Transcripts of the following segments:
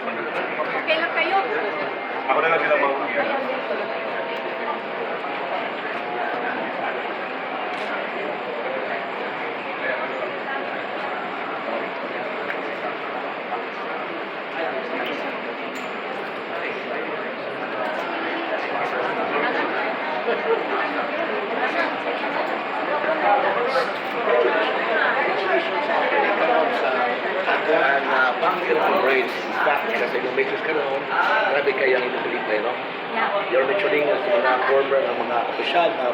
Okay lang kayo? Ako na lang sila mga And bakit ang grades? In fact, kasi yung message ka noon, grabe kayang inulit no? Yeah. You're mentioning sa mga former ng mga opisyal na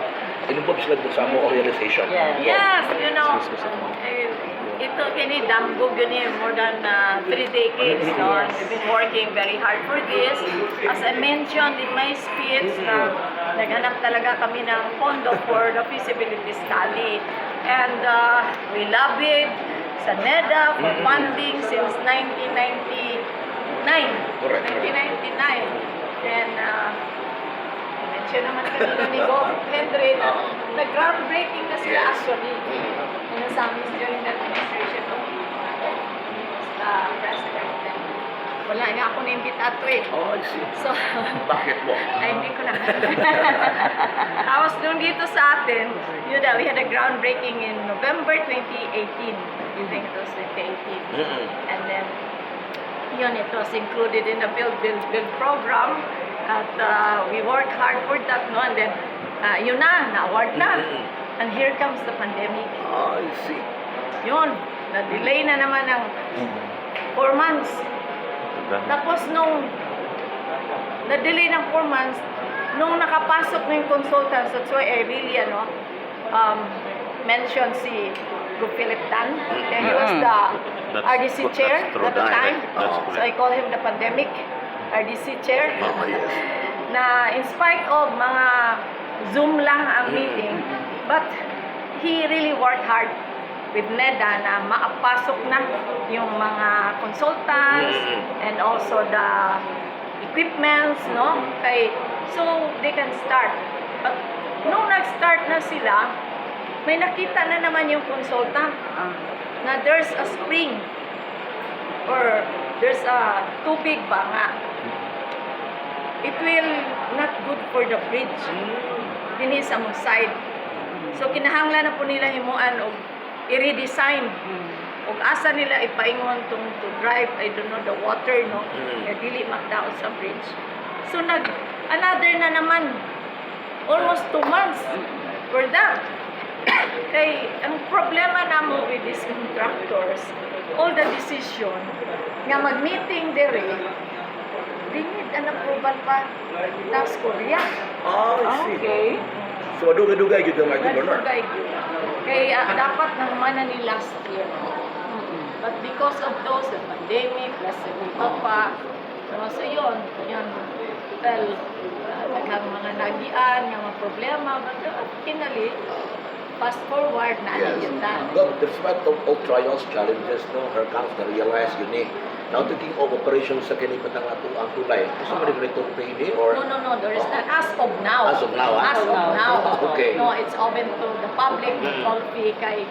inumpog sila sa mo organization. Yes, you know, ito kini dambog yun more than 3 decades, no? We've been working very hard for this. As I mentioned in my speech, naghanap talaga kami ng pondo for the feasibility study. And we lobbied sa NEDA for funding since 1999. Correct. 1999. And mention naman kanina ni Gov. Henry na nag-groundbreaking na sila actually. Yun sa amin during the administration of President. Wala nga ako na-imbitato eh. Oh, I see. So, Bakit mo? ay, hindi ko na. Tapos nung dito sa atin, yun na, we had a groundbreaking in November 2018. I think it was 2018. And then, yun, it was included in the Build program. At we worked hard for that, no? And then, yun na-award na. And here comes the pandemic. Oh, I see. Yun, na-delay na naman ng 4 months. Tapos nung na-delay ng 4 months, nung nakapasok na yung consultants, that's why I really, mentioned si Group Philip Tan. He was the RDC chair at the time. So I call him the pandemic RDC chair. Oh, yes. Na in spite of mga Zoom lang ang meeting, but he really worked hard with NEDA na maapasok na yung mga consultants and also the equipments, no? So they can start. But nung nag-start na sila, may nakita na naman yung consultant na there's a spring or there's a tubig ba nga. It will not good for the bridge. Dini sa mong side. So kinahanglan na po nila himuan og i-redesign. Ug asa nila ipaingon to drive, I don't know, the water, no? Nga dili magdaot sa bridge. So another na naman, almost 2 months for that. Kay ang problema namo with these contractors, all the decision nga mag-meeting dere, they need an approval pa ng Korea. Oh, I see. Okay. So, dugay-dugay yun ang governor. Kaya dapat naman na ni last year. But because of those, the pandemic, plus ito pa, so yun, well, naghang mga nagian, yung mga problema, but finally, fast forward na yun na. Well, despite of all trials, challenges, no, her council realized yun eh. Now, thinking of operations sa kinipatang ang tulay, gusto mo rin ito payday or? No, there is not. As of now. As of now, As of now. Okay. No, it's open to the public, all fee, kay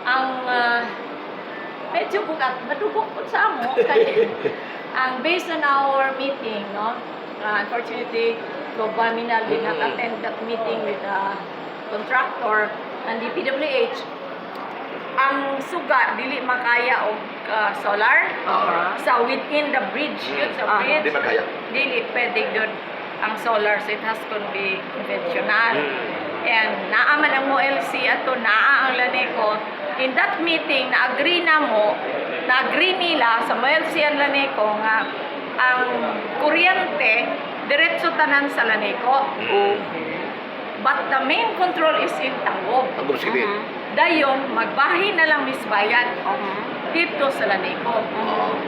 ang medyo bugat, madugok po sa amo, kay ang based on our meeting, no, unfortunately, Gobaminal did not attend that meeting with the contractor and the PWH. Ang suga dili makaya og solar sa within the bridge, yun sa bridge. Di makaya. Dili pwede doon ang solar, so it has to be conventional. And naaman ang MOLC ato naa ang Laneco. In that meeting na-agree nila sa MOLC ang Laneco nga ang kuryente diretso tanan sa Laneco. But the main control is in Tangog. Tangog City. Dayon, magbahin na lang misbayad dito sa Laneco.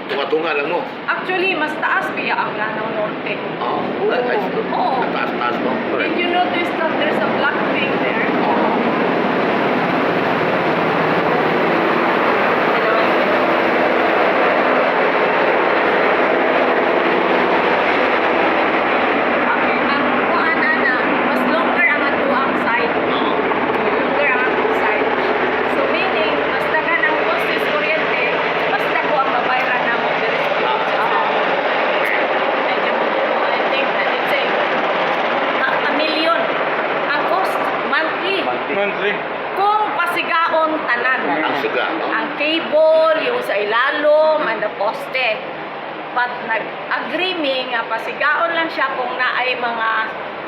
Tunga-tunga lang mo. Actually, mas taas kaya ang Lanao Norte. Oo. Taas-taas mo. Did you notice that there's a black thing there? sigaon tanan. Ang siga. Ang cable, yung sa ilalom, and the poste. But nag-agree mi nga pasigaon lang siya kung naay mga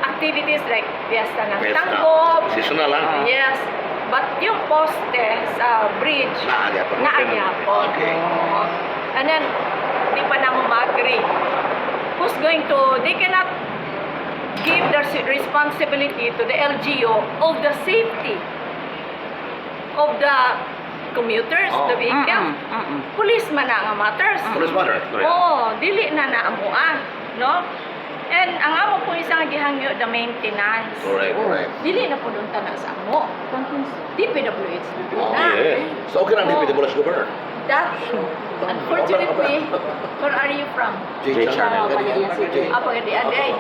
activities like fiesta ng Fiesta. tangkop. Seasonal lang. Yes. But yung poste sa bridge, Naagyapon. naagyapon. Okay. Oo. And then, di pa na mo ma-agree. Who's going to, they cannot give the responsibility to the LGU of the safety of the commuters, Oh. the vehicles. Police man na nga matters. Police matter. Oo, dili na naamuan, no? And ang amo po isang gihangyo the maintenance. Correct. Dili na po doon tanan sa amo. DPWH Oh, na. yes. So, okay lang Oh. DPWH governor. That, unfortunately, where are you from? Jay Channel. Apa di aday.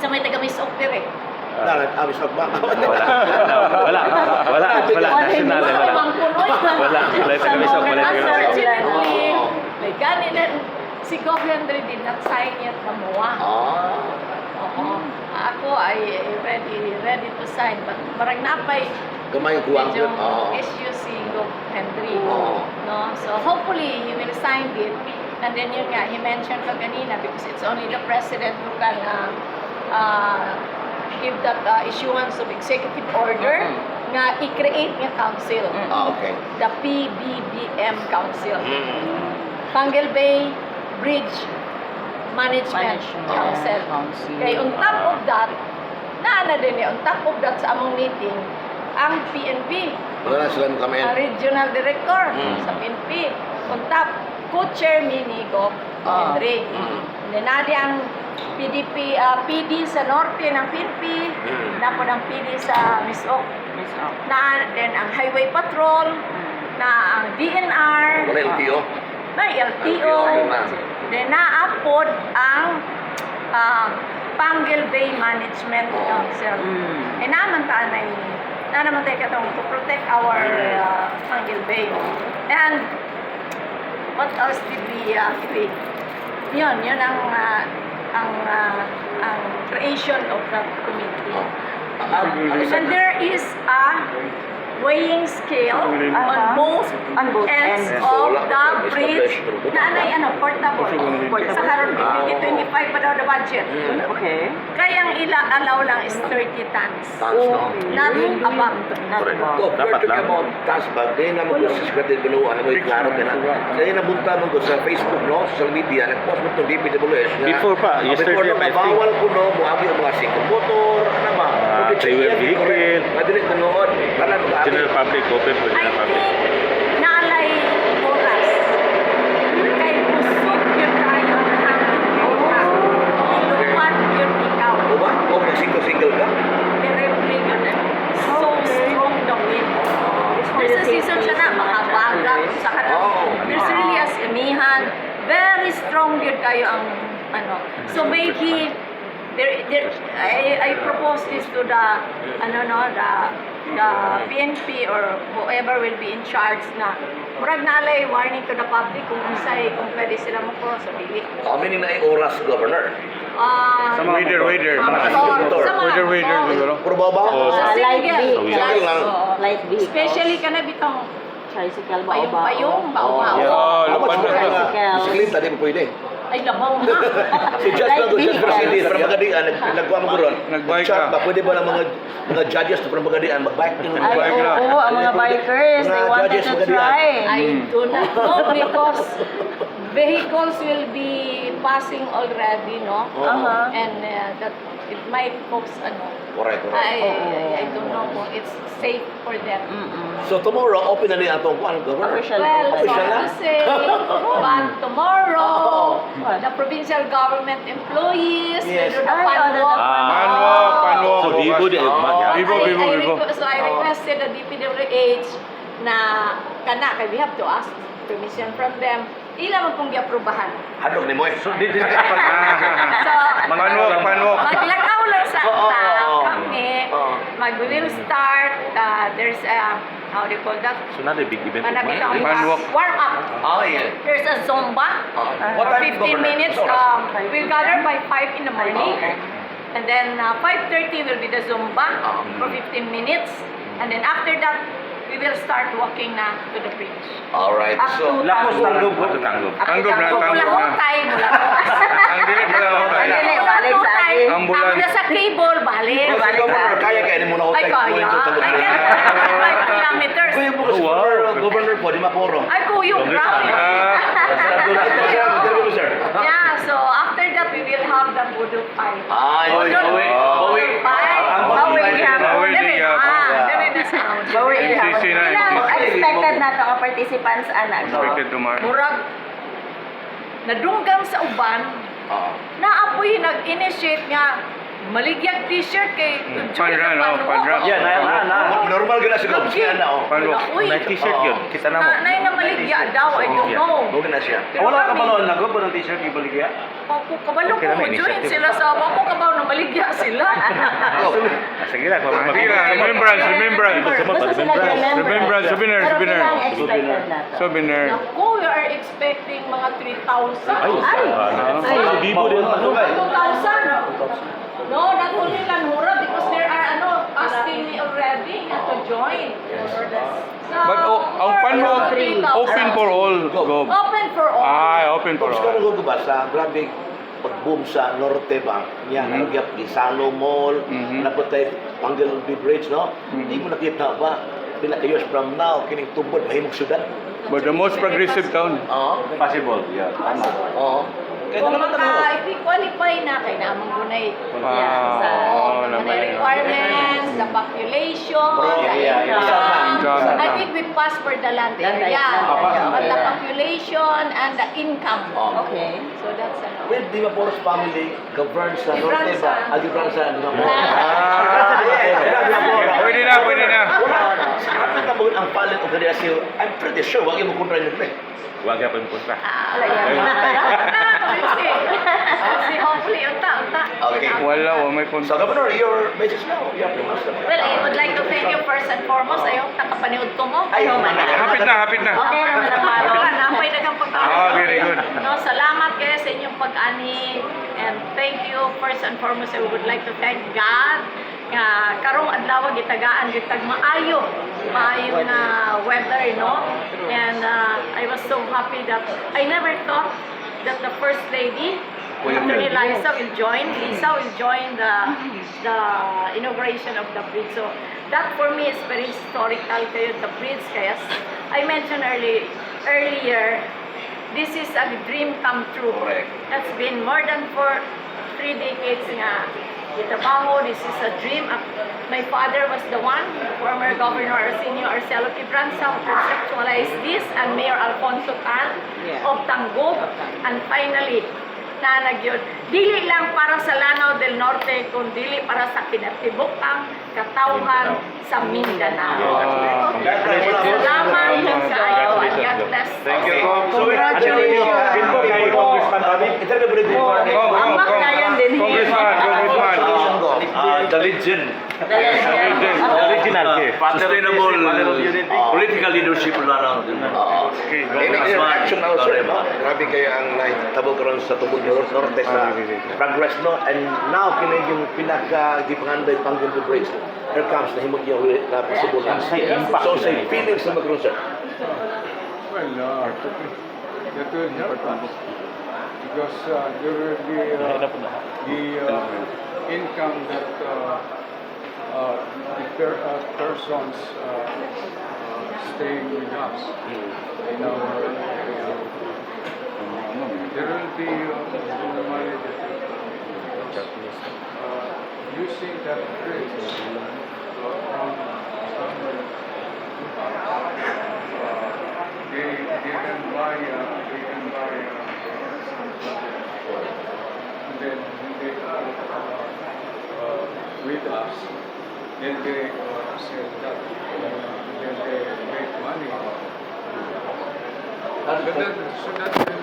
Sa may taga Miss Octer eh. Amis na ba? Wala. National Sa wala. ibang punoy. Wala. Wala taga Misok, wala taga Misok. Unfortunately, may ganin si Gov. Henry did not sign yet kamuha. Oo. Ako ay ready to sign, but parang napay Gamay ang kuwang medyo ko. issue si Gov. Henry. Oo. No? So hopefully he will sign it. And then yun nga, he mentioned ko kanina because it's only the president who can give that issuance of executive order nga i-create nga council. Okay. The PBBM Council. Mm. Pangal Bay Bridge Management Council. Kaya on top of that, naana din on top of that sa among meeting, ang PNP, Wala na sila kami. Regional Director sa PNP, on top, co-chair ni Gov. Henry. Then nadi ang PDP, PD sa norte ng PNP, na po ng PD sa Misok, na then ang Highway Patrol, na ang DNR, Wala LTO. may LTO, then naapod ang Pangal Bay Management Council. Eh naman tayo katong to protect our Pangal Bay. And what else did we create? Yun ang creation of the committee. And there is a weighing scale on both ends of the bridge na anay portable. Sa karon 2025 pa daw the budget. Okay. Kaya ang allow lang is 30 tons. Not above. Dapat lang. Tasbag, dahil na mo sa Secretary Binuan, na mo iklaro ka na. Dahil nabunta mo ko sa Facebook, no? Social media, nag-post mo itong DPWH. Before pa, yesterday, Before, I think. bawal ko, no? Muagi ang mga single motor, ano ba? Three-wheel vehicle. Madilit na noon. General public, open for I general public. think naalay oras. Kay kusog yun tayo ang hangin yun na. Ilupat yun ikaw. O ba? O mag-single-single ka? Terribly yun na. So strong the wind. There's a season siya na, makabagat sa kanan. There's really as amihan. Very strong yun kayo ang ano. So maybe I propose this to the the PNP or whoever will be in charge na murag nalay warning to the public kung pwede sila mo cross o dili. How many na yung oras, Governor? Sa mga waiter. Waiter siguro. Puro babaw? Sa Light single. vehicle. Single lang. Light vehicle. Especially ka na bitong Tricycle ba? payong-payong, bao-bao. Yeah. Dapat Lupan na. bisikleta, di mo pwede. Ay, labaw na. Si Judge Light Lago, Judge vehicle. Presidis, para magadian, nagkuha mo gano'n. Nag-bike Chat ka. ba, pwede ba ng mga judges na para magadian, mag-bike? Ay, Bike na. oo, ang mga bikers, they Mga wanted judges to magadian. try. I do not know because vehicles will be passing already, no? Uh-huh. And that it might cause Correct. I don't know kung it's safe for them. So tomorrow, open na niya itong Governor. Official. Well, Official sorry na? to say, but tomorrow, Oh. the provincial government employees Yes. will do the Ay, fun walk. Panwalk. So, Vivo, So I requested the DPWH na kay we have to ask permission from them. Ila man pong giaprubahan. Hadlok ni Moy. So, Panwalk. maglakaw lang sa Oo. kami. Oo. Mag-will start. There's a, how do you call that? So, not a big event. Manakita ang Panwalk. warm up. Oh, yeah. There's a Zumba. What For time, 15 Governor? minutes. We'll gather by 5 in the morning. And then 5:30 will be the Zumba for 15 minutes. And then after that, we will start walking na to the bridge. Alright, Up so... to Lapos Tanggol. tanggol. Tanggol. Up to Tanggol na, Tanggol. tanggol Mula na. hotay, mula Ang dili pala hotay. Dili, balik sa akin. Ambulance. Ako na sa cable, balik. Kasi Balik governor, sa- kaya ni muna ko Ay, kaya. I can 5 kilometers. Kuya mo kasi governor po, di mapuro. Ay, kuyong grabe. Sir. Yeah, so after that, we will have the Budok fight. Ay, Bawi fight. Bawi ihap. Bawi Dili ihap. na. Dili na sound. Bawi MCC na, Ilang MCC. expected na ito ang participants, anak ko. Expected tomorrow. Murag, nadunggan sa uban, naapoy nag-initiate nga maligyag t-shirt kay Panra, no? Panra. Yeah, na. Normal gana siguro. Siya na, oh. Panro. May t-shirt yun. Kita na mo. Nay na maligya daw, I don't know. Huwag na siya. Pero Wala ka kami, ba noon nagod ba ng t-shirt ibaligya? Ako kabalo Okay na, ko, may join initiative. sila sa ako kabaw na maligya sila. Sige lang, Sige lang, remembrance, remembrance. Basta sila Remembrance, souvenir, Pero souvenir. ilang expected na ito? Souvenir. Naku, we are expecting mga 3,000. Ay, Bibo din ano. 2,000. No, not only Lanhura because there are asking me already to join. So, But ang panwag, 3,000. open for all. Go. Open for all. Ay, open for Kung all. saan ko ba sa grabe pag-boom sa Norte ba, niya, nagyap di Sano Mall, napatay Pangal Bay Bridge, no? Hindi mo nakita ba, pila kayo from now, kining tubod, mahimog syudad. But the most progressive town. Oo. Possible, yeah. Tama. Oo. Kaya Kung naman tanong if we qualify na, kay naman gunay Oo, the naman yun. requirements, the population, Yeah, the yeah. income. Yeah. I think we pass for the land Land area. area. But the population and the income. Okay. So that's Well, Di Maporos family govern sa Norte Gibranza. ba? Gibran sa Di Maporos. Pwede na, pwede na. Sa atin na ang palit o kanya siya, I'm pretty sure, wag mo kontra nyo eh. Huwag ka punta. Kasi hopefully, unta. Okay. Wala, may So, kontra. Governor, your message now. You have to master. Well, I would like to thank you first and foremost. Ayaw, nakapaniod to mo. Ay, Hapit na, hapit na. Okay naman ang maro. Wala na, may dagang pagkakas. Ah, very good. No, salamat kayo sa inyong pag-ani. And thank you first and foremost. I would like to thank God nga karong adlaw gitagaan gitag maayo na weather, no? And I was so happy that I never thought that the first lady Attorney Lisa will join the inauguration of the bridge. So that for me is very historical kayo, the bridge. Kaya I mentioned earlier, this is a dream come true. Correct. That's been more than 3 decades nga gitrabaho. This is a dream. My father was the one, former Governor Arsenio Arcelo Quibranza, who conceptualized this, and Mayor Alfonso Tan of Tangub. And finally, nanag yun. Dili lang para sa Lanao del Norte, kundi para sa kinatibukang katawhan sa Mindanao. Salamat sa iyo. And God bless. Thank you. Congratulations. Congressman Bobby. Amak na yan din. Congressman. The legend. The legend. The original. Sustainable Father of unity. political leadership lang. Okay, go. Action also, no? Grabe kayo ang nahitabo karon sa tubod Norte sa progress, no? And now, kini yung pinaka-gipanganday Pangal Bay Bridge. Here comes na himog yung na possible na. So, sa feelings na magkaroon, sir. Well, that will help us because there will be the income that the persons staying with us in our area. There will be money that using that bridge from somewhere. They can buy and then when they are with us, then they sell that, then they make money. But that, so that will